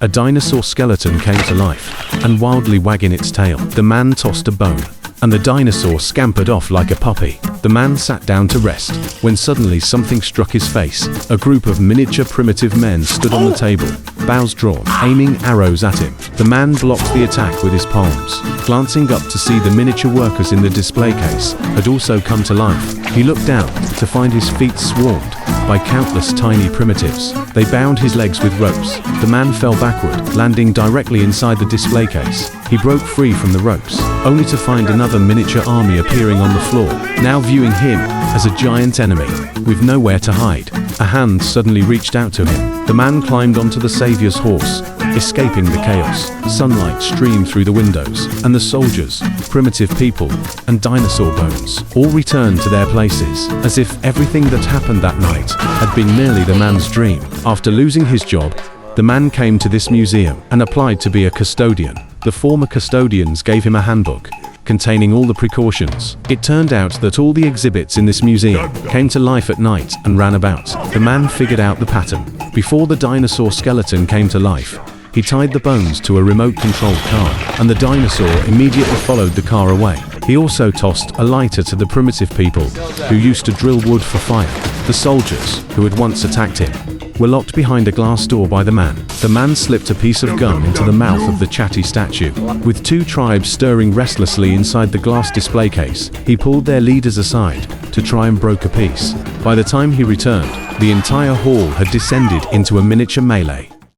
A dinosaur skeleton came to life, and wildly wagging its tail, the man tossed a bone, and the dinosaur scampered off like a puppy. The man sat down to rest, when suddenly something struck his face. A group of miniature primitive men stood on the table, bows drawn, aiming arrows at him. The man blocked the attack with his palms. Glancing up to see the miniature workers in the display case had also come to life, he looked down to find his feet swarmed by countless tiny primitives. They bound his legs with ropes. The man fell backward, landing directly inside the display case. He broke free from the ropes, only to find another miniature army appearing on the floor, now viewing him as a giant enemy, with nowhere to hide. A hand suddenly reached out to him. The man climbed onto the savior's horse, escaping the chaos. Sunlight streamed through the windows, and the soldiers, primitive people, and dinosaur bones all returned to their places, as if everything that happened that night had been merely the man's dream. After losing his job, the man came to this museum and applied to be a custodian. The former custodians gave him a handbook containing all the precautions. It turned out that all the exhibits in this museum came to life at night and ran about. The man figured out the pattern. Before the dinosaur skeleton came to life, he tied the bones to a remote-controlled car, and the dinosaur immediately followed the car away. He also tossed a lighter to the primitive people who used to drill wood for fire. The soldiers, who had once attacked him, were locked behind a glass door by the man. The man slipped a piece of gum into the mouth of the chatty statue. With two tribes stirring restlessly inside the glass display case, he pulled their leaders aside to try and broker peace. By the time he returned, the entire hall had descended into a miniature melee.